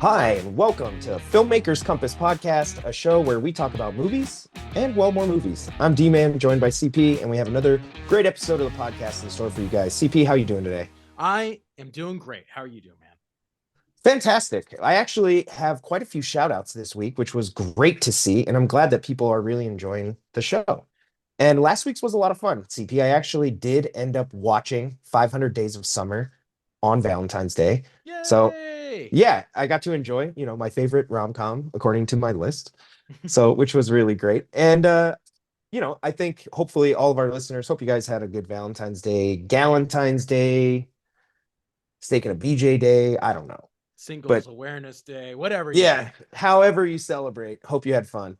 Hi, and welcome to Filmmakers Compass podcast, a show where we talk about movies and, well, more movies. I'm D-Man, joined by CP, and we have another great episode of the podcast in store for you guys. CP, how are you doing today? I am doing great. How are you doing, man? Fantastic. I actually have quite a few shout outs this week, which was great to see, and I'm glad that people are really enjoying the show. And last week's was a lot of fun, CP. I actually did end up watching 500 Days of Summer on Valentine's Day. So, Yay! yeah, I got to enjoy, my favorite rom-com according to my list. So, which was really great. And I think hopefully all of our listeners, hope you guys had a good Valentine's Day, Galentine's Day, steak and a BJ day. I don't know. Singles But Awareness Day, whatever you yeah, do. however you celebrate, hope you had fun.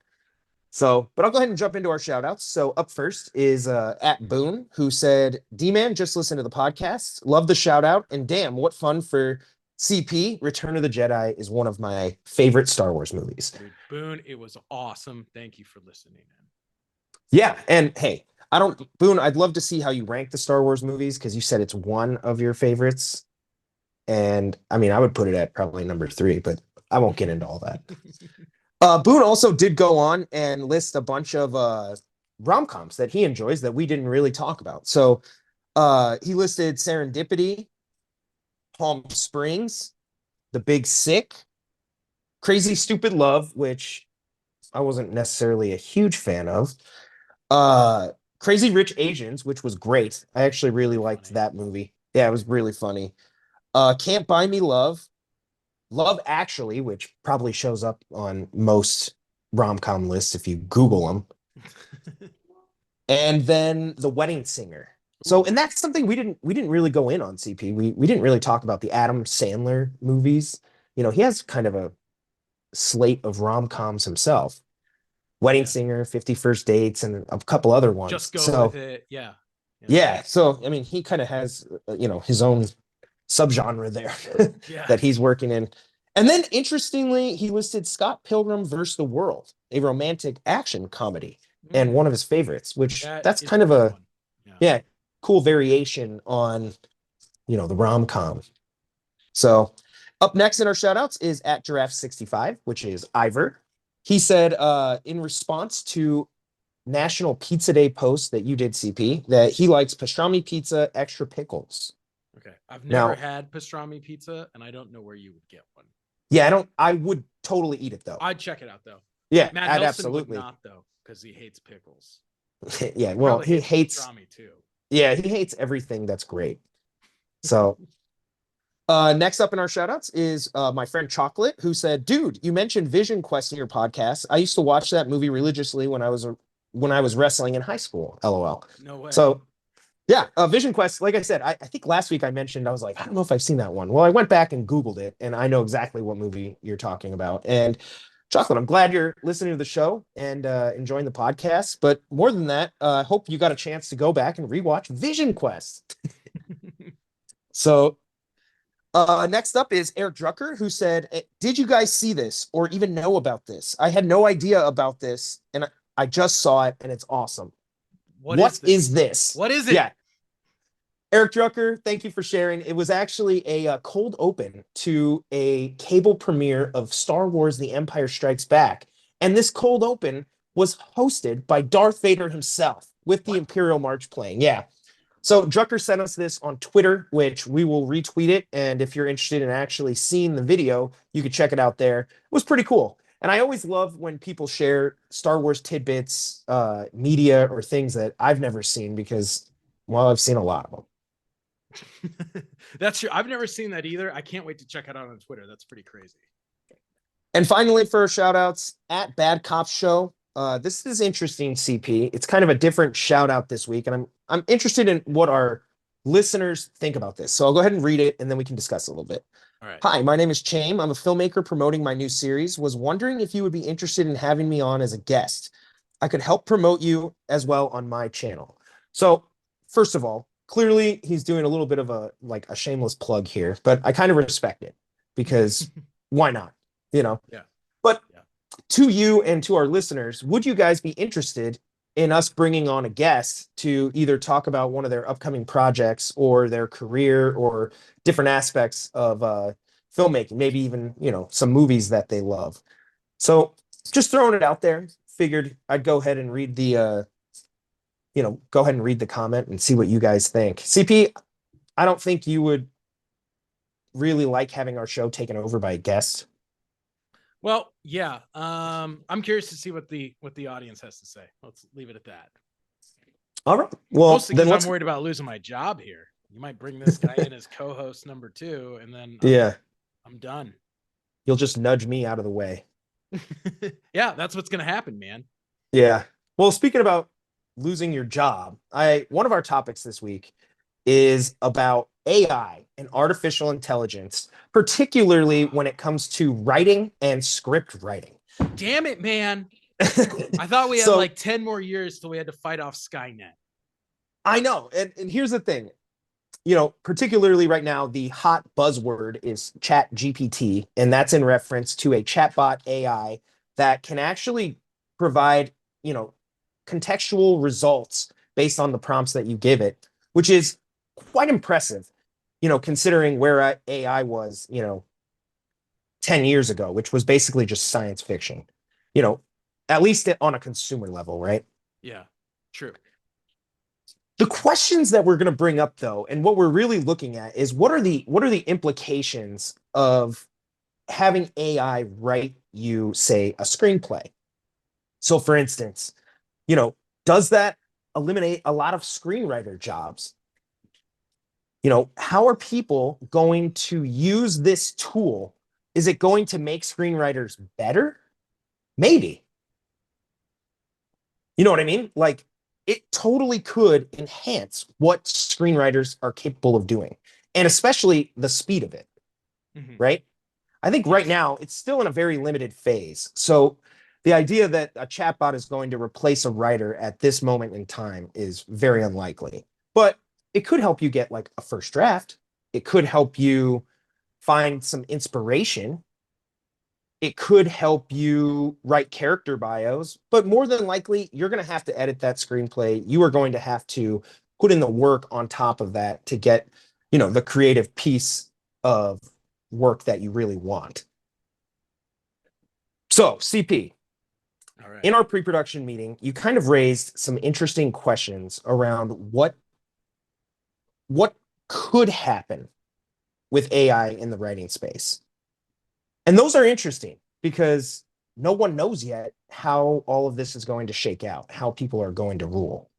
So, but I'll go ahead and jump into our shout outs. So, up first is at Boone, who said, D-Man, just listen to the podcast. Love the shout out. And damn, what fun for CP. Return of the Jedi is one of my favorite Star Wars movies. Dude, Boone, it was awesome. Thank you for listening, man. Yeah. And hey, Boone, I'd love to see how you rank the Star Wars movies because you said it's one of your favorites. And I mean, I would put it at probably number three, but I won't get into all that. Boone also did go on and list a bunch of rom-coms that he enjoys that we didn't really talk about. So he listed Serendipity, Palm Springs, The Big Sick, Crazy Stupid Love, which I wasn't necessarily a huge fan of. Crazy Rich Asians, which was great. I actually really liked Funny. that movie. Yeah, it was really funny. Can't Buy Me Love, Love Actually, which probably shows up on most rom-com lists if you Google them. And then The Wedding Singer. So, and that's something we didn't really go in on, CP. We didn't really talk about the Adam Sandler movies. He has kind of a slate of rom-coms himself. Wedding Yeah. Singer, 50 First Dates, and a couple other ones. Just go So, with it. Yeah. yeah. So, I mean, he kind of has, his own subgenre there Yeah. that he's working in. And then, interestingly, he listed Scott Pilgrim versus the World, a romantic action comedy, and one of his favorites, which That that's is kind of good a, one. Yeah. yeah, cool variation on, the rom-com. So up next in our shout outs is at Giraffe65, which is Ivor. He said, in response to National Pizza Day post that you did, CP, that he likes pastrami pizza, extra pickles. Okay. I've never Now, had pastrami pizza, and I don't know where you would get one. yeah, I would totally eat it though. I'd check it out, though. Yeah, Matt I'd Helson would absolutely. not, though, because he hates pickles. Yeah, He well, probably he hates, pastrami, too. yeah, he hates everything that's great. So, next up in our shout outs is my friend Chocolate, who said, dude, you mentioned Vision Quest in your podcast. I used to watch that movie religiously when I was wrestling in high school. LOL. No way. So yeah, Vision Quest, like I said, I think last week I mentioned, I was like, I don't know if I've seen that one. Well, I went back and Googled it, and I know exactly what movie you're talking about. And Chocolate, I'm glad you're listening to the show and enjoying the podcast. But more than that, I hope you got a chance to go back and rewatch Vision Quest. So next up is Eric Drucker, who said, did you guys see this or even know about this? I had no idea about this, and I just saw it, and it's awesome. What is this? What is it? Yeah. Eric Drucker, thank you for sharing. It was actually a cold open to a cable premiere of Star Wars The Empire Strikes Back. And this cold open was hosted by Darth Vader himself with the Imperial March playing. Yeah. So Drucker sent us this on Twitter, which we will retweet it. And if you're interested in actually seeing the video, you can check it out there. It was pretty cool. And I always love when people share Star Wars tidbits, media, or things that I've never seen because, well, I've seen a lot of them. That's true. I've never seen that either. I can't wait to check it out on Twitter. That's pretty crazy. And finally, for shout outs at Bad Cops Show. This is interesting, CP. It's kind of a different shout out this week, and I'm interested in what our listeners think about this. So I'll go ahead and read it, and then we can discuss a little bit. All right. Hi, my name is Chaim. I'm a filmmaker promoting my new series. Was wondering if you would be interested in having me on as a guest. I could help promote you as well on my channel. So, first of all, clearly he's doing a little bit of a shameless plug here, but I kind of respect it because why not? Yeah. But to you and to our listeners, would you guys be interested in us bringing on a guest to either talk about one of their upcoming projects or their career or different aspects of filmmaking, maybe even, some movies that they love. So just throwing it out there, figured I'd go ahead and read the comment and see what you guys think. CP, I don't think you would really like having our show taken over by a guest. Well, yeah. I'm curious to see what the audience has to say. Let's leave it at that. All right. Well, Mostly then because I'm worried about losing my job here. You might bring this guy in as co-host number 2, and then yeah, I'm done. you'll just nudge me out of the way. Yeah, that's what's gonna happen, man. Yeah. Well, speaking about losing your job, one of our topics this week is about AI and artificial intelligence, particularly when it comes to writing and script writing. Damn it, man. I thought we had like 10 more years till we had to fight off Skynet. I know. And here's the thing. Particularly right now, the hot buzzword is ChatGPT, and that's in reference to a chatbot AI that can actually provide, contextual results based on the prompts that you give it, which is quite impressive, considering where AI was, 10 years ago, which was basically just science fiction, at least on a consumer level, right? Yeah, true. The questions that we're going to bring up, though, and what we're really looking at is what are the implications of having AI write you, say, a screenplay? So, for instance, does that eliminate a lot of screenwriter jobs? How are people going to use this tool? Is it going to make screenwriters better? Maybe. You know what I mean? Like, it totally could enhance what screenwriters are capable of doing, and especially the speed of it, right? I think right now it's still in a very limited phase. So the idea that a chatbot is going to replace a writer at this moment in time is very unlikely. But it could help you get like a first draft. It could help you find some inspiration. It could help you write character bios, but more than likely, you're going to have to edit that screenplay. You are going to have to put in the work on top of that to get, the creative piece of work that you really want. So, CP, All right. in our pre-production meeting, you kind of raised some interesting questions around what could happen with AI in the writing space. And those are interesting because no one knows yet how all of this is going to shake out, how people are going to rule.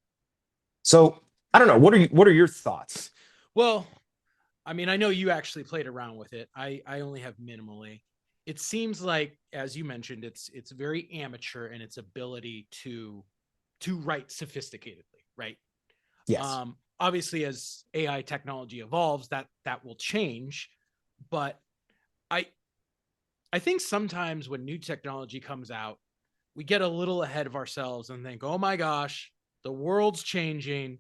So I don't know. What are your thoughts? Well, I mean, I know you actually played around with it. I only have minimally. It seems like, as you mentioned, it's very amateur in its ability to write sophisticatedly, right? Yes. Obviously, as AI technology evolves, that will change. But I I think sometimes when new technology comes out, we get a little ahead of ourselves and think, oh my gosh, the world's changing.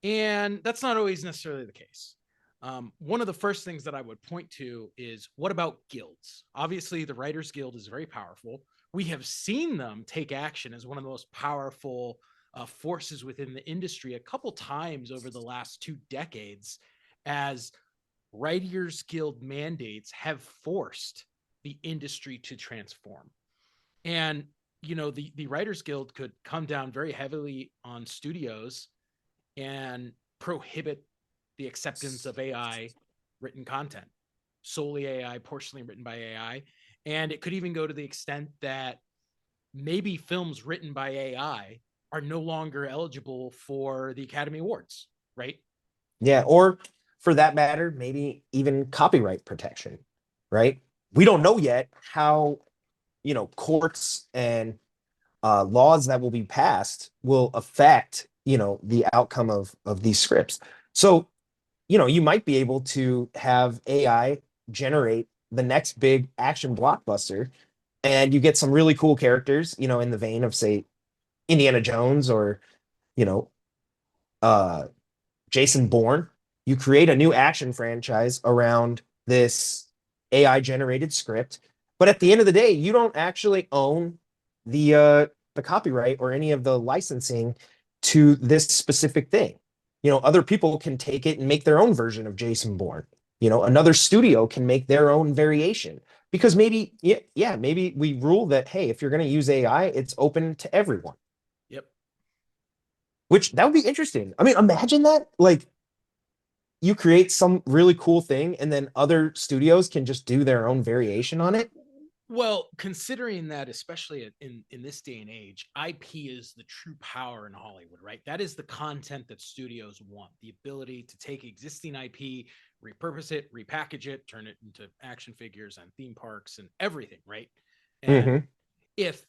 And that's not always necessarily the case. One of the first things that I would point to is what about guilds? Obviously, the Writers Guild is very powerful. We have seen them take action as one of the most powerful forces within the industry a couple times over the last 2 decades, as Writers Guild mandates have forced the industry to transform. And the Writers Guild could come down very heavily on studios and prohibit the acceptance of AI written content, solely AI, partially written by AI. And it could even go to the extent that maybe films written by AI are no longer eligible for the Academy Awards, right? Yeah. Or for that matter, maybe even copyright protection, right? We don't know yet how, courts and laws that will be passed will affect, the outcome of these scripts. So, you might be able to have AI generate the next big action blockbuster, and you get some really cool characters, in the vein of, say, Indiana Jones or, you know, uh, Jason Bourne. You create a new action franchise around this AI generated script, but at the end of the day, you don't actually own the copyright or any of the licensing to this specific thing. Other people can take it and make their own version of Jason Bourne. Another studio can make their own variation because maybe, yeah, maybe we rule that, hey, if you're going to use AI, it's open to everyone, Yep. which that would be interesting. I mean, imagine that. Like, you create some really cool thing and then other studios can just do their own variation on it. Well, considering that, especially in this day and age, IP is the true power in Hollywood, right? That is the content that studios want, the ability to take existing IP, repurpose it, repackage it, turn it into action figures and theme parks and everything, right? And Mm-hmm. if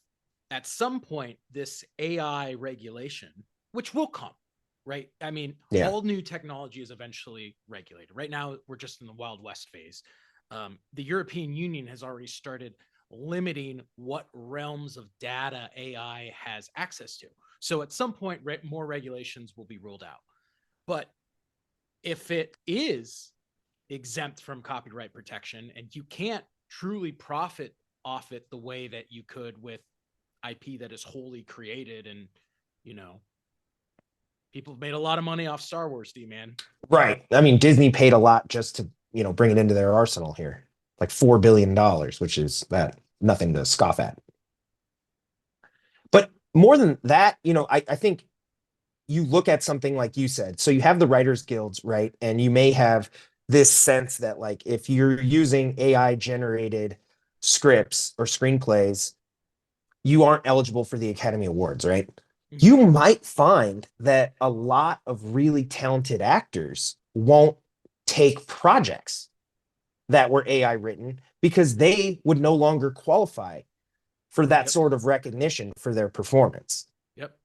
at some point this AI regulation, which will come, right? I mean, Yeah. all new technology is eventually regulated. Right now, we're just in the Wild West phase. The European Union has already started limiting what realms of data AI has access to. So at some point, more regulations will be ruled out. But if it is exempt from copyright protection and you can't truly profit off it the way that you could with IP that is wholly created, and you know people have made a lot of money off Star Wars, man. Right. I mean, Disney paid a lot just to, bring it into their arsenal here, like $4 billion, which is that nothing to scoff at. But more than that, I think you look at something like you said. So you have the writers guilds, right? And you may have this sense that like if you're using AI generated scripts or screenplays, you aren't eligible for the Academy Awards, right? Mm-hmm. You might find that a lot of really talented actors won't take projects that were AI written because they would no longer qualify for that Yep. sort of recognition for their performance. Yep.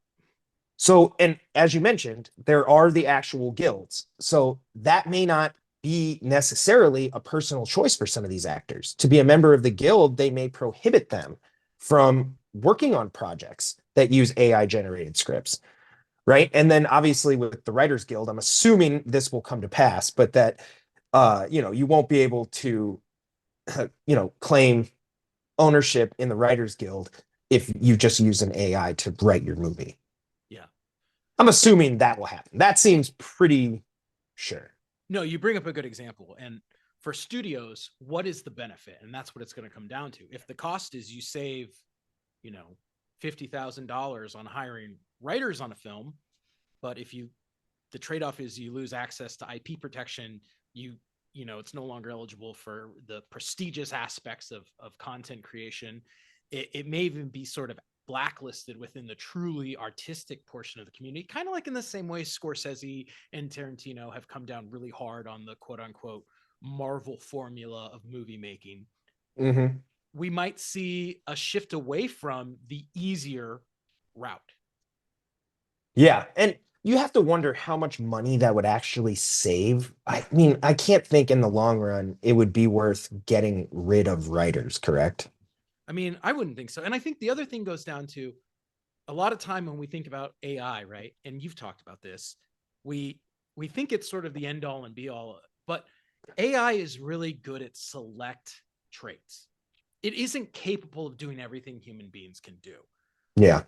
So, and as you mentioned, there are the actual guilds. So that may not be necessarily a personal choice for some of these actors. To be a member of the guild, they may prohibit them from working on projects that use AI generated scripts, right? And then obviously with the Writers Guild, I'm assuming this will come to pass, but that you won't be able to claim ownership in the Writers Guild if you just use an AI to write your movie. Yeah. I'm assuming that will happen. That seems pretty sure. No, you bring up a good example. And for studios, what is the benefit? And that's what it's going to come down to. If the cost is you save, you know, $50,000 on hiring writers on a film, but if you the trade-off is you lose access to IP protection, it's no longer eligible for the prestigious aspects of content creation. It may even be sort of blacklisted within the truly artistic portion of the community, kind of like in the same way Scorsese and Tarantino have come down really hard on the quote unquote Marvel formula of movie making. Mm-hmm. We might see a shift away from the easier route. Yeah. And you have to wonder how much money that would actually save. I mean, I can't think in the long run it would be worth getting rid of writers, correct? I mean, I wouldn't think so. And I think the other thing goes down to a lot of time when we think about AI, right? And you've talked about this, we we think it's sort of the end all and be all, but AI is really good at select traits. It isn't capable of doing everything human beings can do. Yeah.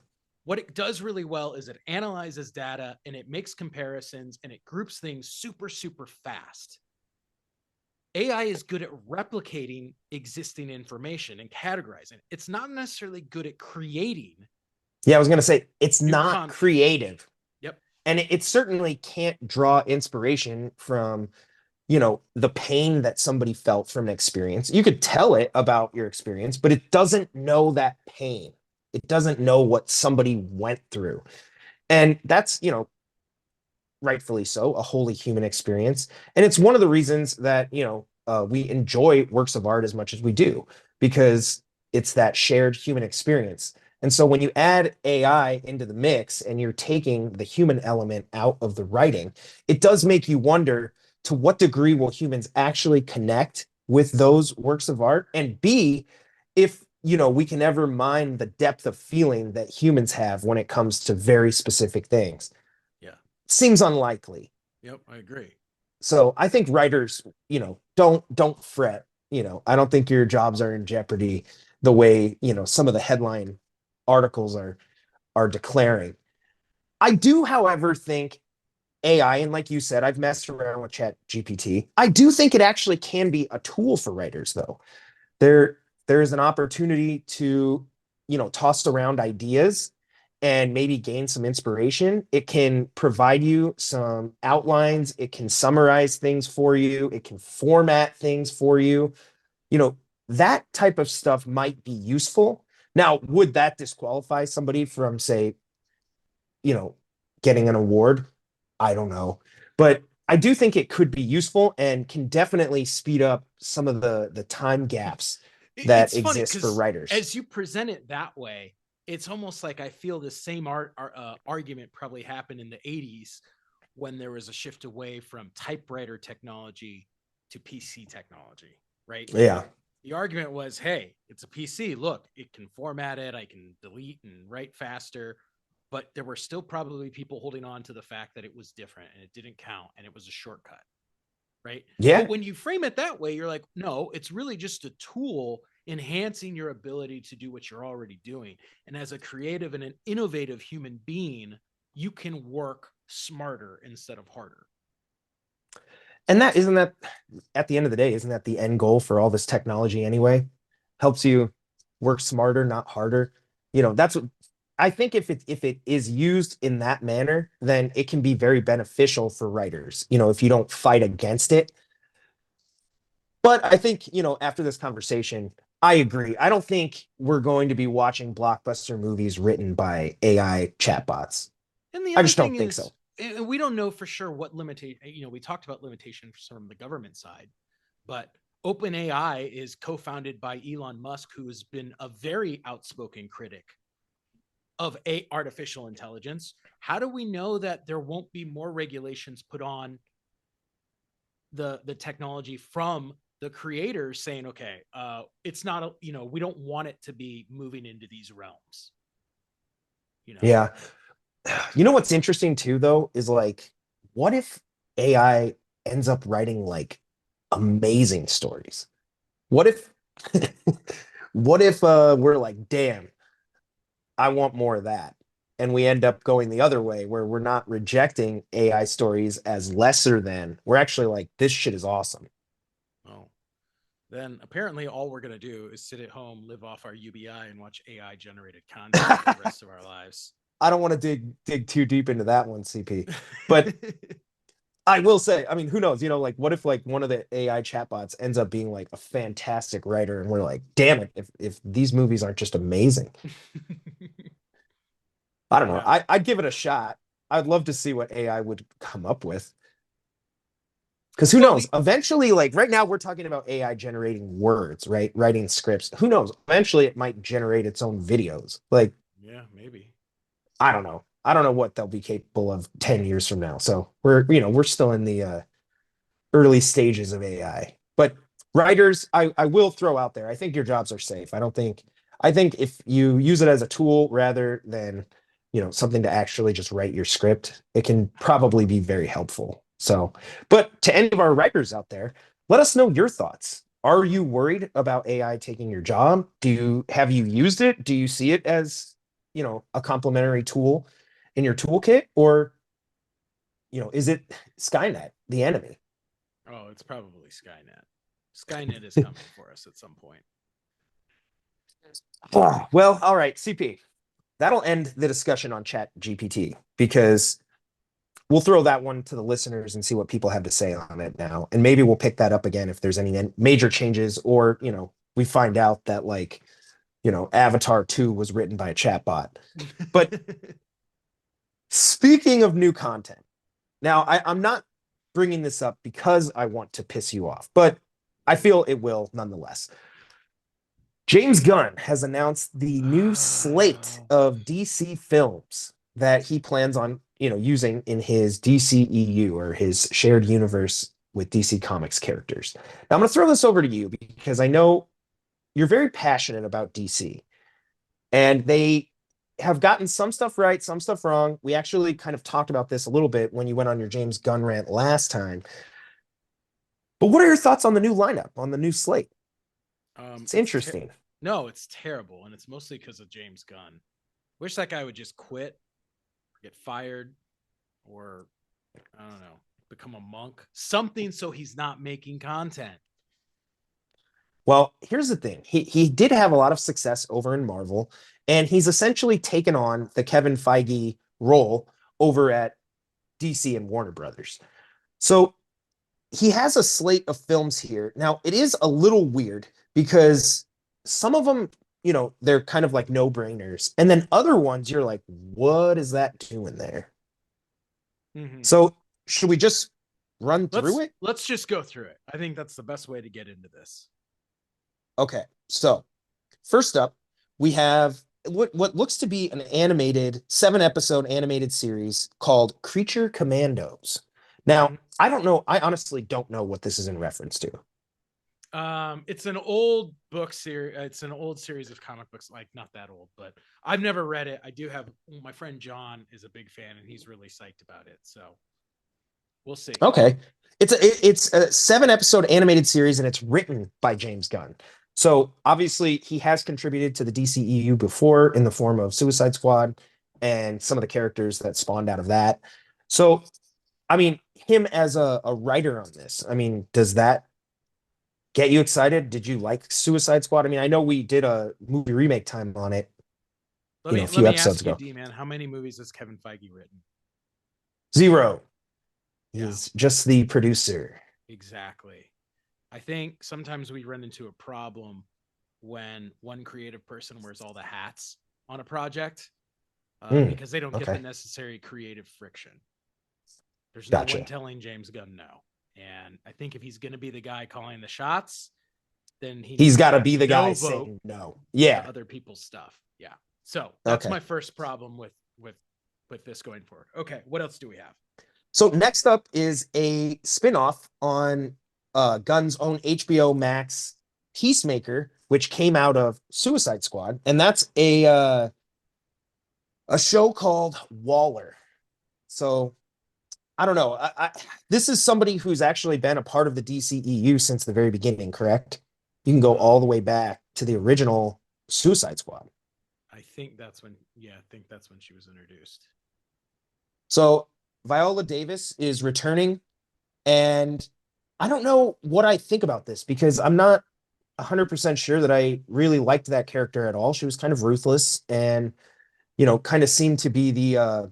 What it does really well is it analyzes data and it makes comparisons and it groups things super, super fast. AI is good at replicating existing information and categorizing. It's not necessarily good at creating Yeah, I was going to say it's new not content. creative. Yep. And it certainly can't draw inspiration from, the pain that somebody felt from an experience. You could tell it about your experience, but it doesn't know that pain. It doesn't know what somebody went through. And that's, rightfully so, a wholly human experience. And it's one of the reasons that, we enjoy works of art as much as we do, because it's that shared human experience. And so when you add AI into the mix and you're taking the human element out of the writing, it does make you wonder to what degree will humans actually connect with those works of art? And B, if we can ever mine the depth of feeling that humans have when it comes to very specific things. Yeah. Seems unlikely. Yep. I agree. So I think writers, don't fret. I don't think your jobs are in jeopardy the way, some of the headline articles are declaring. I do, however, think AI, and like you said, I've messed around with Chat GPT. I do think it actually can be a tool for writers, though. There, there is an opportunity to, toss around ideas and maybe gain some inspiration. It can provide you some outlines. It can summarize things for you. It can format things for you. You know, that type of stuff might be useful. Now, would that disqualify somebody from, say, you know, getting an award? I don't know. But I do think it could be useful and can definitely speed up some of the time gaps that It's funny exist for because writers. as you present it that way, it's almost like I feel the same argument probably happened in the 80s when there was a shift away from typewriter technology to PC technology, right? Yeah. The argument was, hey, it's a PC. Look, it can format it. I can delete and write faster. But there were still probably people holding on to the fact that it was different and it didn't count and it was a shortcut, right? Yeah. But when you frame it that way, you're like, no, it's really just a tool enhancing your ability to do what you're already doing. And as a creative and an innovative human being, you can work smarter instead of harder. And that isn't that at the end of the day, isn't that the end goal for all this technology anyway? Helps you work smarter, not harder. That's what I think. If it is used in that manner, then it can be very beneficial for writers, if you don't fight against it. But I think, after this conversation, I agree. I don't think we're going to be watching blockbuster movies written by AI chatbots. And the I other just thing don't think is, so. we don't know for sure what limitation, we talked about limitations from the government side, but OpenAI is co-founded by Elon Musk, who has been a very outspoken critic of artificial intelligence. How do we know that there won't be more regulations put on the technology from the creators saying, okay, it's not we don't want it to be moving into these realms, you know? Yeah. You know what's interesting too, though, is like, what if AI ends up writing like amazing stories? What if, what if we're like, damn, I want more of that. And we end up going the other way where we're not rejecting AI stories as lesser than. We're actually like, this shit is awesome. Well, then apparently all we're going to do is sit at home, live off our UBI, and watch AI generated content for the rest of our lives. I don't want to dig too deep into that one, CP. But I will say, I mean, who knows? Like, what if like one of the AI chatbots ends up being like a fantastic writer, and we're like, damn it, if these movies aren't just amazing. I don't know. Yeah. I'd give it a shot. I'd love to see what AI would come up with. Because who Well, knows? Eventually, like right now, we're talking about AI generating words, right? Writing scripts. Who knows? Eventually, it might generate its own videos. Like, yeah, maybe. I don't know. I don't know what they'll be capable of 10 years from now. So we're still in the early stages of AI. But writers, I will throw out there, I think your jobs are safe. I think if you use it as a tool rather than, something to actually just write your script, it can probably be very helpful. So, but to any of our writers out there, let us know your thoughts. Are you worried about AI taking your job? Have you used it? Do you see it as, a complementary tool in your toolkit? Or, is it Skynet, the enemy? Oh, it's probably Skynet. Skynet is coming for us at some point. Well, all right, CP. That'll end the discussion on Chat GPT because we'll throw that one to the listeners and see what people have to say on it now. And maybe we'll pick that up again if there's any major changes or, we find out that like, Avatar 2 was written by a chatbot. But speaking of new content, now I'm not bringing this up because I want to piss you off, but I feel it will nonetheless. James Gunn has announced the new slate of DC films that he plans on, using in his DCEU or his shared universe with DC Comics characters. Now I'm going to throw this over to you because I know you're very passionate about DC and they have gotten some stuff right, some stuff wrong. We actually kind of talked about this a little bit when you went on your James Gunn rant last time. But what are your thoughts on the new lineup, on the new slate? It's interesting. No, it's terrible, and it's mostly because of James Gunn. Wish that guy would just quit, or get fired, or I don't know, become a monk, something, so he's not making content. Well, here's the thing. He did have a lot of success over in Marvel, and he's essentially taken on the Kevin Feige role over at DC and Warner Brothers. So he has a slate of films here. Now, it is a little weird because some of them, they're kind of like no-brainers. And then other ones, you're like, what is that doing there? Mm-hmm. So should we just run through it? Let's just go through it. I think that's the best way to get into this. Okay. So first up, we have what looks to be an animated 7-episode animated series called Creature Commandos. Now, Mhm. I don't know. I honestly don't know what this is in reference to. It's an old book series. It's an old series of comic books, like not that old, but I've never read it. I do have my friend John is a big fan, and he's really psyched about it. So we'll see. Okay. It's a 7-episode animated series and it's written by James Gunn. So obviously he has contributed to the DCEU before in the form of Suicide Squad and some of the characters that spawned out of that. So I mean, him as a writer on this, I mean, does that get you excited? Did you like Suicide Squad? I mean, I know we did a movie remake time on it, a Let few me episodes ask you, ago. D man, how many movies has Kevin Feige written? Zero. Yeah, He's just the producer. exactly. I think sometimes we run into a problem when one creative person wears all the hats on a project Hmm. because they don't get the Okay. necessary creative friction. There's no one Gotcha. telling James Gunn no. And I think if he's going to be the guy calling the shots, then he He's needs to got to have be the guy no vote saying no. into Yeah. other people's stuff. Yeah. So that's Okay. my first problem with this going forward. Okay, what else do we have? So next up is a spinoff on Gunn's own HBO Max Peacemaker, which came out of Suicide Squad, and that's a show called Waller. So I don't know. This is somebody who's actually been a part of the DCEU since the very beginning, correct? You can go all the way back to the original Suicide Squad. I think that's when, yeah, I think that's when she was introduced. So Viola Davis is returning, and I don't know what I think about this because I'm not 100% sure that I really liked that character at all. She was kind of ruthless and, kind of seemed to be the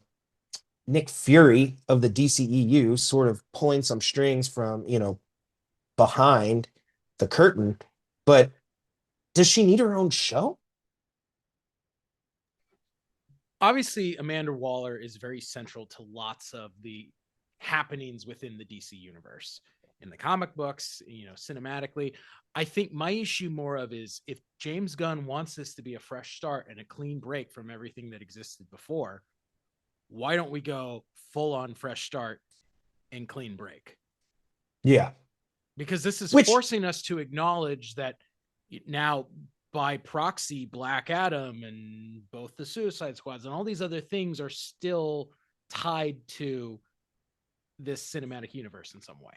Nick Fury of the DCEU, sort of pulling some strings from, behind the curtain. But does she need her own show? Obviously, Amanda Waller is very central to lots of the happenings within the DC universe in the comic books, cinematically. I think my issue more of is if James Gunn wants this to be a fresh start and a clean break from everything that existed before, why don't we go full on fresh start and clean break? Yeah. Because this is Which forcing us to acknowledge that now by proxy Black Adam and both the Suicide Squads and all these other things are still tied to this cinematic universe in some way.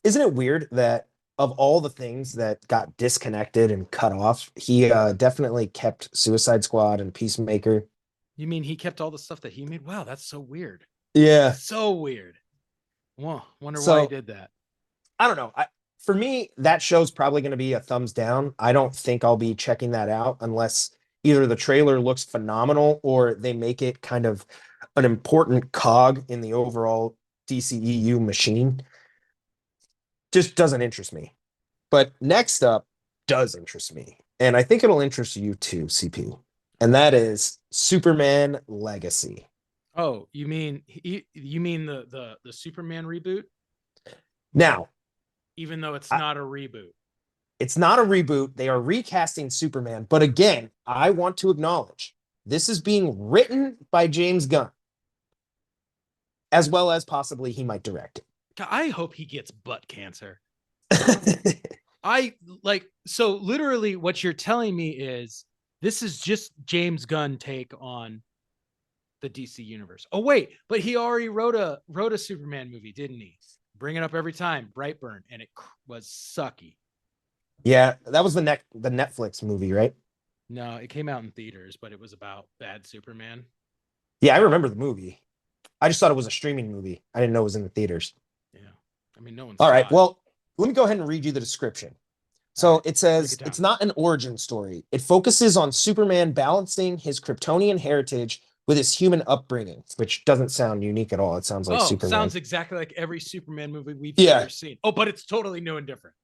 isn't it weird that of all the things that got disconnected and cut off, he definitely kept Suicide Squad and Peacemaker. You mean he kept all the stuff that he made? Wow, that's so weird. Yeah. So weird. Well, wonder why he So did that. I don't know. For me, that show's probably going to be a thumbs down. I don't think I'll be checking that out unless either the trailer looks phenomenal or they make it kind of an important cog in the overall DCEU machine. Just doesn't interest me. But next up does interest me. And I think it'll interest you too, CP. And that is Superman Legacy. Oh, you mean the Superman reboot? Now, Even though it's I, not a reboot. it's not a reboot. They are recasting Superman. But again, I want to acknowledge this is being written by James Gunn, as well as possibly he might direct I hope he gets butt cancer. it. I like, so literally what you're telling me is this is just James Gunn take on the DC universe. Oh wait, but he already wrote a Superman movie, didn't he? Bring it up every time, Brightburn, and it was sucky. Yeah, that was the Netflix movie, right? No, it came out in theaters, but it was about bad Superman. Yeah, I remember the movie. I just thought it was a streaming movie. I didn't know it was in the theaters. Yeah. I mean, no one All right. saw it. Well, let me go ahead and read you the description. All So right. it Break it says down. it's not an origin story. It focuses on Superman balancing his Kryptonian heritage with his human upbringing, which doesn't sound unique at all. It sounds like Oh, Superman. sounds exactly like every Superman movie we've Yeah. ever seen. Oh, but it's totally new and different.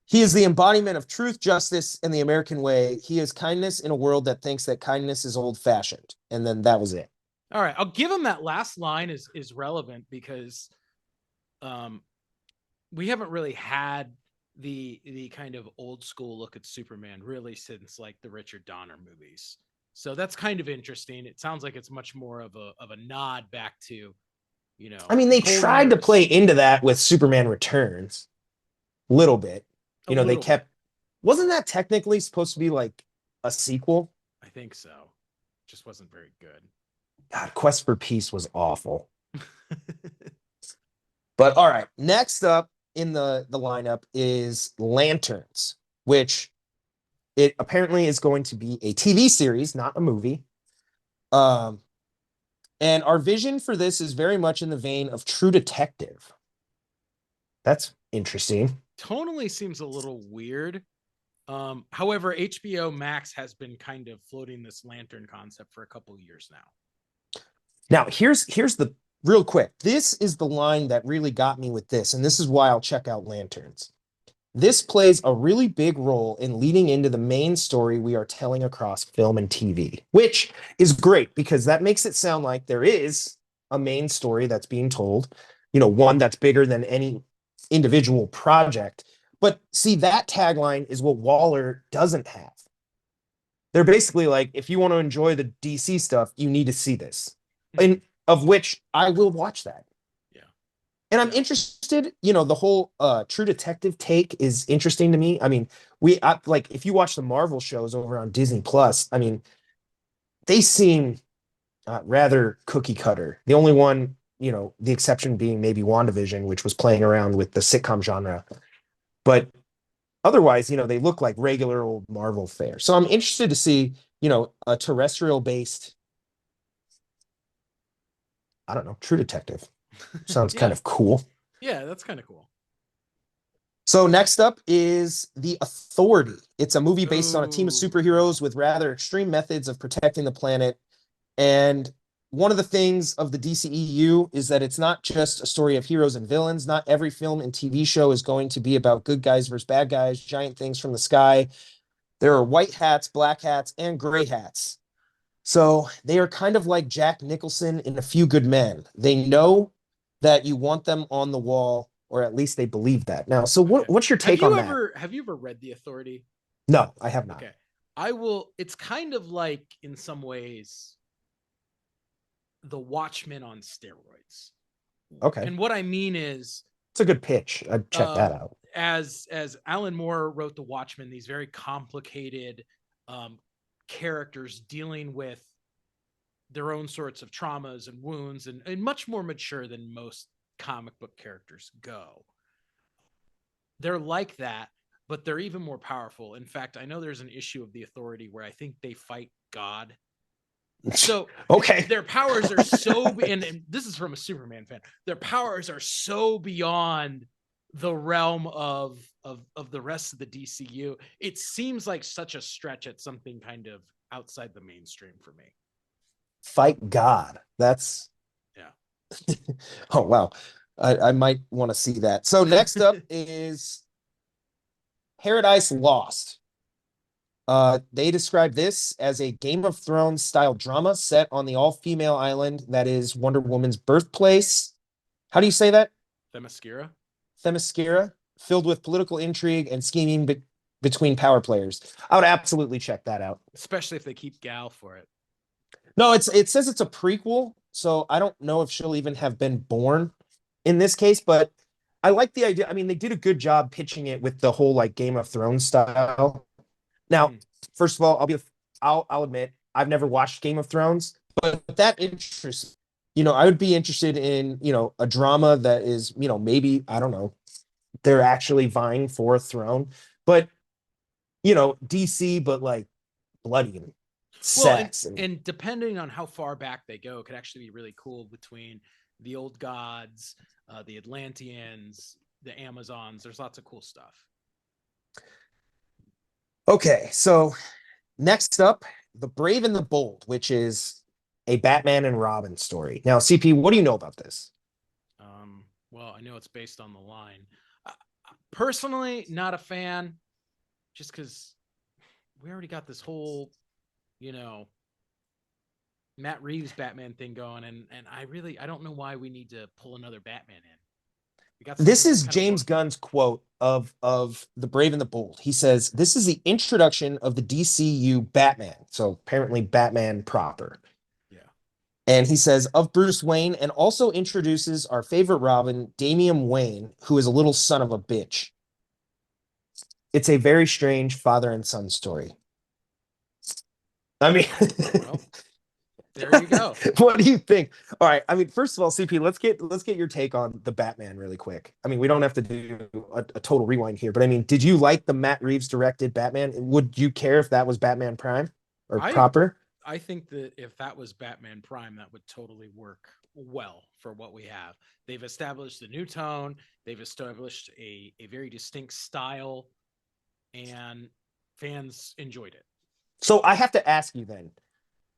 He is the embodiment of truth, justice, and the American way. He is kindness in a world that thinks that kindness is old fashioned. And then that was it. All right. I'll give him that last line is relevant because um we haven't really had the kind of old school look at Superman really since like the Richard Donner movies. So that's kind of interesting. It sounds like it's much more of a nod back to, I mean, they golden tried to play years. into that with Superman Returns a little bit. A They little bit. kept, wasn't that technically supposed to be like a sequel? I think so. Just wasn't very good. God, Quest for Peace was awful. But all right, next up in the lineup is Lanterns, which it apparently is going to be a TV series, not a movie. Um, and our vision for this is very much in the vein of True Detective. That's interesting. Tonally seems a little weird. However, HBO Max has been kind of floating this lantern concept for a couple of years now. Now, here's the real quick. This is the line that really got me with this, and this is why I'll check out Lanterns. This plays a really big role in leading into the main story we are telling across film and TV, which is great because that makes it sound like there is a main story that's being told, one that's bigger than any individual project. But see, that tagline is what Waller doesn't have. They're basically like, if you want to enjoy the DC stuff, you need to see this. And of which I will watch that. Yeah. And I'm interested, the whole True Detective take is interesting to me. I mean, like if you watch the Marvel shows over on Disney Plus, I mean, they seem rather cookie cutter. The only one, the exception being maybe WandaVision, which was playing around with the sitcom genre. But otherwise, they look like regular old Marvel fare. So I'm interested to see, a terrestrial based, I don't know, True Detective. Sounds Yeah. kind of cool. Yeah, that's kind of cool. So next up is The Authority. It's a movie based on a team of Oh, superheroes with rather extreme methods of protecting the planet. And one of the things of the DCEU is that it's not just a story of heroes and villains. Not every film and TV show is going to be about good guys versus bad guys, giant things from the sky. There are white hats, black hats, and gray hats. So they are kind of like Jack Nicholson in A Few Good Men. They know that you want them on the wall, or at least they believe that. Now, so okay. what's your take on that? Have you ever read The Authority? No, I have not. Okay. I will. It's kind of like, in some ways, The Watchmen on steroids. Okay. And what I mean is, It's a good pitch. I'd check that out. as Alan Moore wrote The Watchmen, these very complicated characters dealing with their own sorts of traumas and wounds, and much more mature than most comic book characters go. They're like that, but they're even more powerful. In fact, I know there's an issue of The Authority where I think they fight God. So okay, their powers are so, and this is from a Superman fan, their powers are so beyond the realm of the rest of the DCU. It seems like such a stretch at something kind of outside the mainstream for me. fight God. That's Yeah. oh wow. I might want to see that. So next up is Paradise Lost. They describe this as a Game of Thrones style drama set on the all-female island that is Wonder Woman's birthplace. How do you say that? Themyscira. Themyscira, filled with political intrigue and scheming between power players. I would absolutely check that out. Especially if they keep Gal for it. No, it says it's a prequel, so I don't know if she'll even have been born in this case, but I like the idea. I mean, they did a good job pitching it with the whole like Game of Thrones style. Now, first of all, I'll admit I've never watched Game of Thrones, but that interests, I would be interested in, a drama that is, maybe, I don't know, they're actually vying for a throne, but DC, but like bloody. Well, sex and and depending on how far back they go, it could actually be really cool between the old gods, the Atlanteans, the Amazons. There's lots of cool stuff. okay, so next up, The Brave and the Bold, which is a Batman and Robin story. Now, CP, what do you know about this? Well, I know it's based on the line. Uh, Personally, not a fan, just because we already got this whole, you know, Matt Reeves Batman thing going, and I don't know why we need to pull another Batman in. We got something This that's is kind of James working. Gunn's quote of The Brave and the Bold. He says, "This is the introduction of the DCU Batman." So apparently Batman proper. Yeah. And he says, "Of Bruce Wayne, and also introduces our favorite Robin, Damian Wayne, who is a little son of a bitch. It's a very strange father and son story." I mean, Well, there you go. what do you think? All right. I mean, first of all, CP, let's get your take on the Batman really quick. I mean, we don't have to do a total rewind here, but I mean, did you like the Matt Reeves directed Batman? Would you care if that was Batman Prime or I proper? I think that if that was Batman Prime, that would totally work well for what we have. They've established a new tone. They've established a very distinct style, and fans enjoyed it. So I have to ask you then,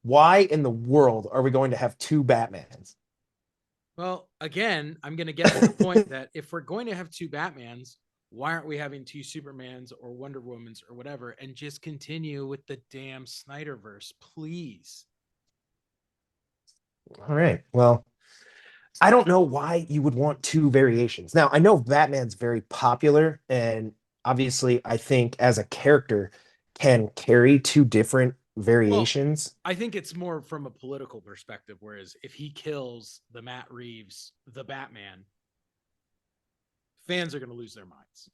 why in the world are we going to have two Batmans? Well, again, I'm going to get to the point that if we're going to have two Batmans, why aren't we having two Supermans or Wonder Womans or whatever, and just continue with the damn Snyderverse, please? All right. Well, I don't know why you would want two variations. Now, I know Batman's very popular, and obviously, I think as a character can carry two different Well, variations. I think it's more from a political perspective. Whereas if he kills the Matt Reeves, the Batman, fans are going to lose their minds.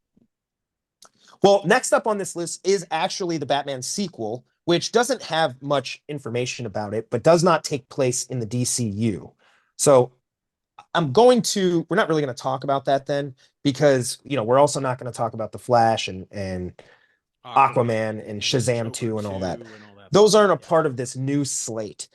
Well, next up on this list is actually the Batman sequel, which doesn't have much information about it, but does not take place in the DCU. So we're not really going to talk about that then, because, we're also not going to talk about the Flash and Aquaman and and Shazam Joker 2 and all that. 2 and all that Those stuff. aren't a Yeah. part of this new slate.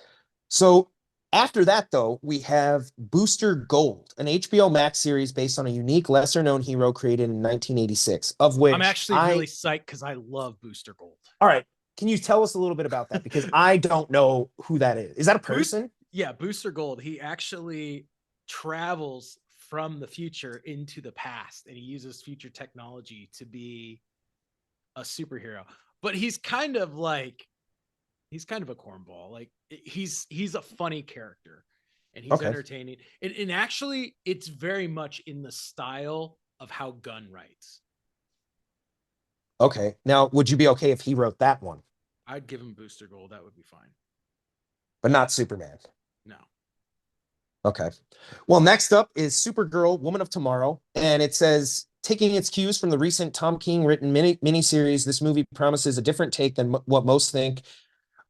So after that, though, we have Booster Gold, an HBO Max series based on a unique, lesser known hero created in 1986, of I'm which actually really psyched because I love Booster Gold. all right, can you tell us a little bit about that? Because I don't know who that is. Is that a Boost, person? yeah, Booster Gold. He actually travels from the future into the past, and he uses future technology to be a superhero. But he's kind of a cornball. Like he's a funny character, and he's Okay. entertaining. And actually, it's very much in the style of how Gunn writes. Okay. Now, would you be okay if he wrote that one, I'd give him Booster Gold. That would be fine. but not Superman? No. Okay. Well, next up is Supergirl, Woman of Tomorrow, and it says, taking its cues from the recent Tom King written miniseries, this movie promises a different take than what most think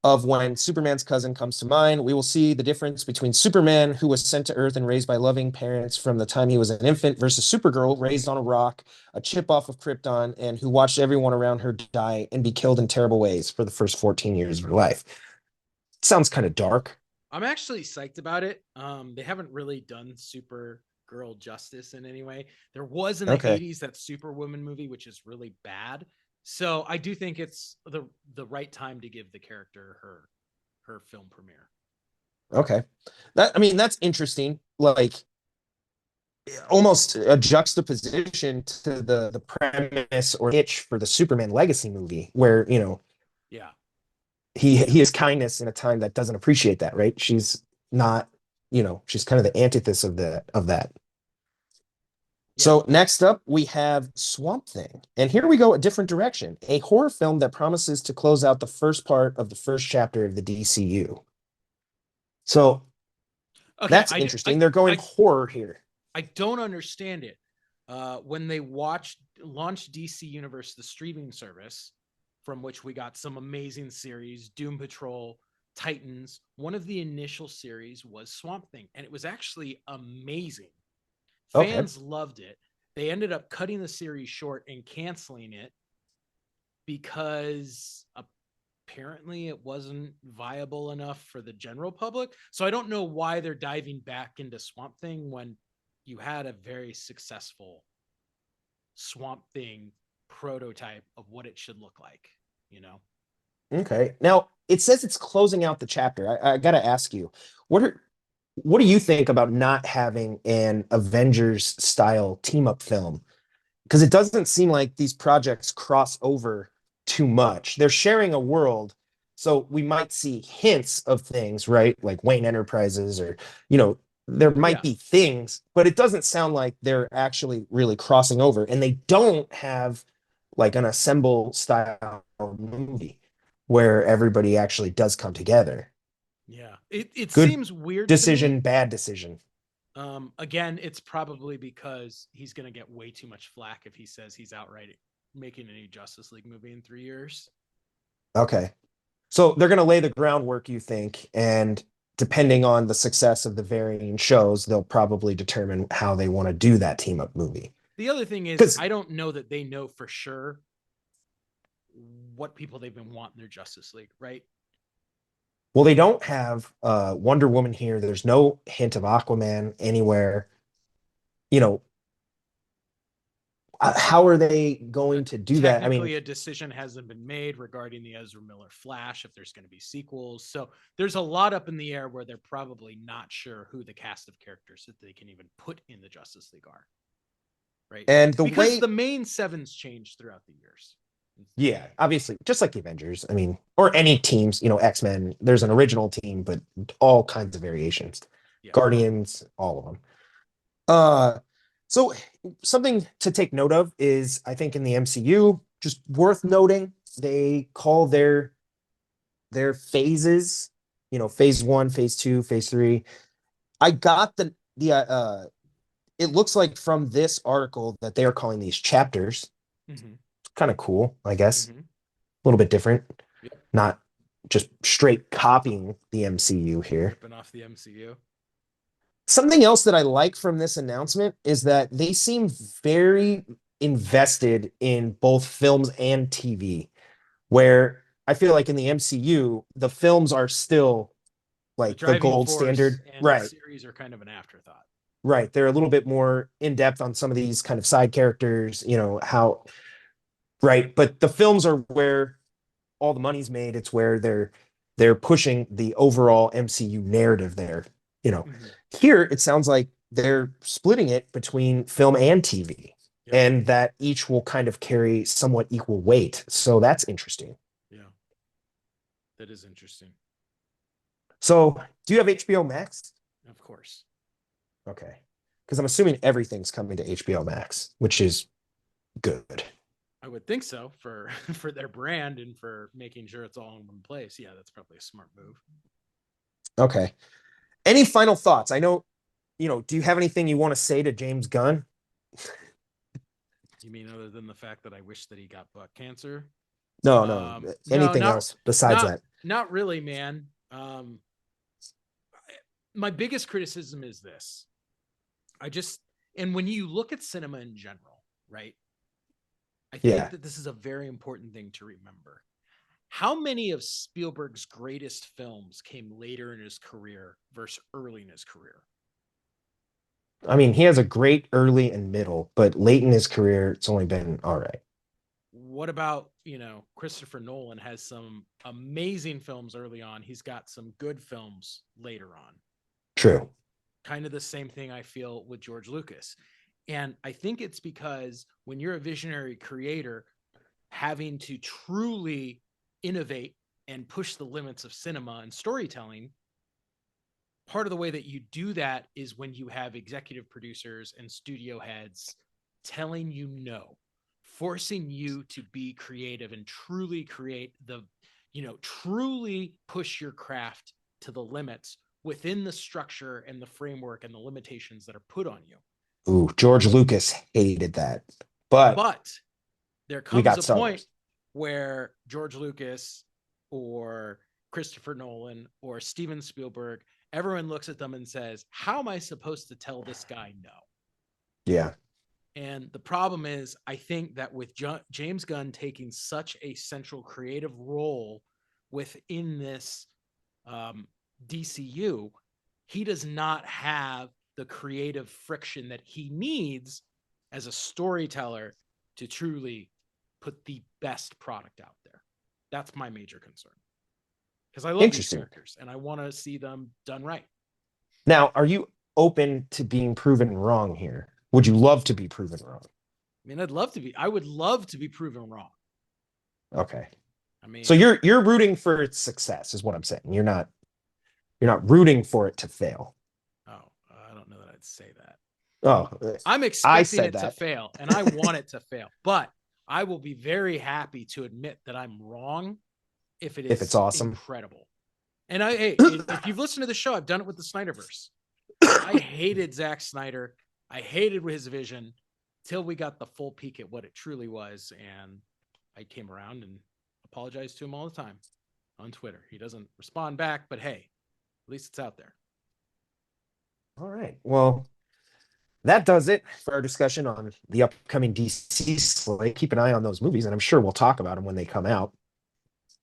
of when Superman's cousin comes to mind. We will see the difference between Superman, who was sent to Earth and raised by loving parents from the time he was an infant, versus Supergirl, raised on a rock, a chip off of Krypton, and who watched everyone around her die and be killed in terrible ways for the first 14 years of her life. Sounds kind of dark. I'm actually psyched about it. They haven't really done Supergirl justice in any way. There was in the Okay. 80s that Superwoman movie, which is really bad. So I do think it's the right time to give the character her film premiere. Okay. I mean, that's interesting. Like, almost a juxtaposition to the premise or itch for the Superman legacy movie, where, Yeah. he has kindness in a time that doesn't appreciate that, right? She's not, she's kind of the antithesis of that. Yeah. So next up, we have Swamp Thing. And here we go a different direction. A horror film that promises to close out the first part of the first chapter of the DCU. So Okay. that's interesting. They're going horror here. I don't understand it. When they launched DC Universe, the streaming service, from which we got some amazing series, Doom Patrol, Titans. One of the initial series was Swamp Thing, and it was actually amazing. Okay. Fans loved it. They ended up cutting the series short and canceling it because apparently it wasn't viable enough for the general public. So I don't know why they're diving back into Swamp Thing when you had a very successful Swamp Thing prototype of what it should look like, you know? Okay. Now it says it's closing out the chapter. I gotta ask you, what are what do you think about not having an Avengers style team up film? Because it doesn't seem like these projects cross over too much. They're sharing a world, so we might see hints of things, right? Like Wayne Enterprises, or there might Yeah. be things, but it doesn't sound like they're actually really crossing over, and they don't have like an assemble style movie where everybody actually does come together. Yeah. It Good seems weird to me. decision, bad decision. Again, it's probably because he's going to get way too much flack if he says he's outright making a new Justice League movie in 3 years. Okay. So they're going to lay the groundwork, you think, and depending on the success of the varying shows, they'll probably determine how they want to do that team up movie. The other thing is, Because I don't know that they know for sure what people they've been wanting their Justice League, right? well, they don't have Wonder Woman here. There's no hint of Aquaman anywhere. You know, how are they going to do that? I mean, Technically, a decision hasn't been made regarding the Ezra Miller Flash, if there's going to be sequels. So there's a lot up in the air where they're probably not sure who the cast of characters that they can even put in the Justice League are. Right. and the Because way, the main sevens changed throughout the years. yeah, obviously, just like the Avengers. I mean, or any teams, X-Men, there's an original team, but all kinds of variations. Yeah. Guardians, all of them. Uh, so something to take note of is, I think in the MCU, just worth noting, they call their phases, phase one, phase two, phase three. I got it looks like from this article that they are calling these chapters. Mm-hmm. Kind of cool, I guess. Mm-hmm. A little bit different, Yep. not just straight copying the MCU here. Ripping off the MCU. Something else that I like from this announcement is that they seem very invested in both films and TV, where I feel like in the MCU, the films are still The like the driving gold force standard. and the Right. series are kind of an afterthought. Right. They're a little bit more in depth on some of these kind of side characters, how, right. But the films are where all the money's made. It's where they're pushing the overall MCU narrative there. Mm-hmm. Here it sounds like they're splitting it between film and TV, Yep. and that each will kind of carry somewhat equal weight. So that's interesting. Yeah. That is interesting. So, do you have HBO Max? Of course. Okay. Because I'm assuming everything's coming to HBO Max, which is good. I would think so for for their brand and for making sure it's all in one place. Yeah, that's probably a smart move. Okay. Any final thoughts? I know, do you have anything you want to say to James Gunn? You mean other than the fact that I wish that he got butt cancer? No, No, anything else besides that? Not really, man. My biggest criticism is this. And when you look at cinema in general, right? I think that this is a very important thing to remember. How many of Spielberg's greatest films came later in his career versus early in his career? I mean, he has a great early and middle, but late in his career, it's only been all right. What about, Christopher Nolan has some amazing films early on. He's got some good films later on. True. Kind of the same thing I feel with George Lucas. And I think it's because when you're a visionary creator, having to truly innovate and push the limits of cinema and storytelling, part of the way that you do that is when you have executive producers and studio heads telling you no, forcing you to be creative and truly create truly push your craft to the limits within the structure and the framework and the limitations that are put on you. Ooh, George Lucas hated that. But there we comes got a Star point Wars. where George Lucas or Christopher Nolan or Steven Spielberg, everyone looks at them and says, how am I supposed to tell this guy no? Yeah. And the problem is, I think that with James Gunn taking such a central creative role within this DCU, he does not have the creative friction that he needs as a storyteller to truly put the best product out there. That's my major concern. Because I love these characters and I want to see them done right. Now, are you open to being proven wrong here? Would you love to be proven wrong? I mean, I would love to be proven wrong. Okay. I mean, so you're rooting for its success is what I'm saying. You're not rooting for it to fail. Oh, I don't know that I'd say that. Oh, I'm expecting it to fail and I want it to fail, but I will be very happy to admit that I'm wrong if it's awesome, incredible. And if you've listened to the show, I've done it with the Snyderverse. I hated Zack Snyder. I hated his vision till we got the full peek at what it truly was. And I came around and apologized to him all the time on Twitter. He doesn't respond back, but hey, at least it's out there. All right. Well, that does it for our discussion on the upcoming DC slate. Keep an eye on those movies, and I'm sure we'll talk about them when they come out.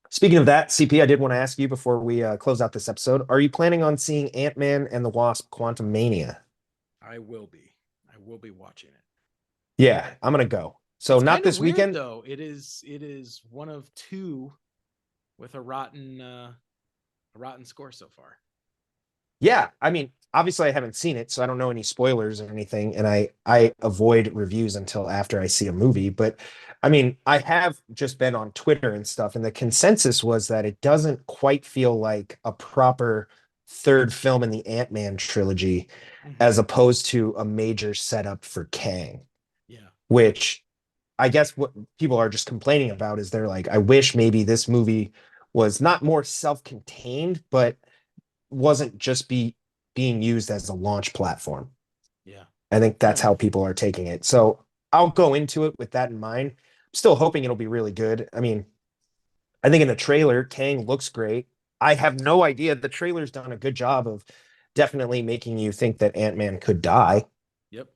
Speaking of that, CP, I did want to ask you before we close out this episode, are you planning on seeing Ant-Man and the Wasp: Quantumania? I will be. I will be watching it. Yeah, I'm going to go. So it's not this weird, weekend though. It is one of two with a rotten score so far. Yeah, I mean, obviously I haven't seen it, so I don't know any spoilers or anything, and I avoid reviews until after I see a movie. But I mean, I have just been on Twitter and stuff, and the consensus was that it doesn't quite feel like a proper third film in the Ant-Man trilogy, as opposed to a major setup for Kang. Yeah. Which I guess what people are just complaining about is they're like, I wish maybe this movie was not more self-contained, but wasn't just being used as a launch platform. Yeah. I think that's how people are taking it. So I'll go into it with that in mind. I'm still hoping it'll be really good. I mean, I think in the trailer, Kang looks great. I have no idea. The trailer's done a good job of definitely making you think that Ant-Man could die. Yep.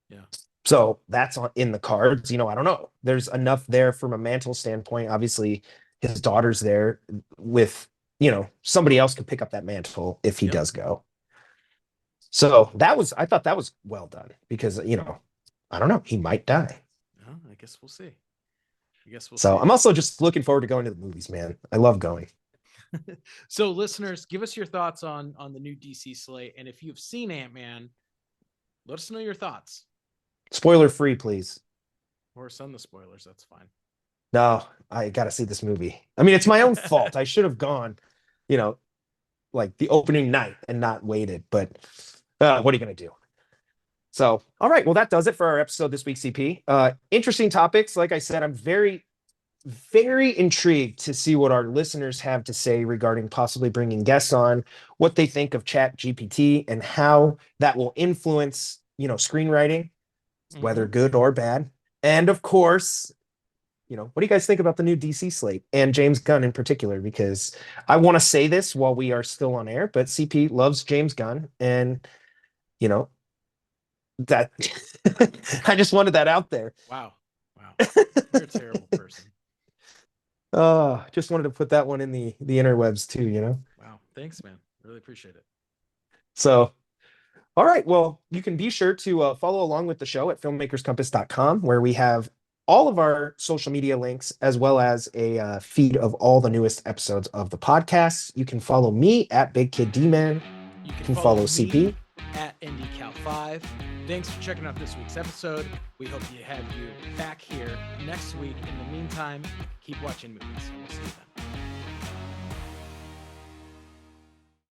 Yeah. So that's in the cards. I don't know. There's enough there from a Mantle standpoint. Obviously, his daughter's there with, somebody else could pick up that mantle if he does go. So I thought that was well done because, I don't know, he might die. I guess we'll see. So I'm also just looking forward to going to the movies, man. I love going. So listeners, give us your thoughts on the new DC slate. And if you've seen Ant-Man, let us know your thoughts. Spoiler free, please. Or send the spoilers. That's fine. No, I got to see this movie. I mean, it's my own fault. I should have gone, like the opening night and not waited. But what are you going to do? So, all right. Well, that does it for our episode this week, CP. Interesting topics. Like I said, I'm very, very intrigued to see what our listeners have to say regarding possibly bringing guests on, what they think of ChatGPT and how that will influence, screenwriting, whether good or bad. And of course, what do you guys think about the new DC slate and James Gunn in particular? Because I want to say this while we are still on air, but CP loves James Gunn, and that I just wanted that out there. Wow. You're a terrible person. Just wanted to put that one in the interwebs too, Wow. Thanks, man. Really appreciate it. So, all right. Well, you can be sure to follow along with the show at filmmakerscompass.com, where we have all of our social media links, as well as a feed of all the newest episodes of the podcast. You can follow me at Big Kid D-Man. You can follow CP at NDCal5. Thanks for checking out this week's episode. We hope you have you back here next week. In the meantime, keep watching movies.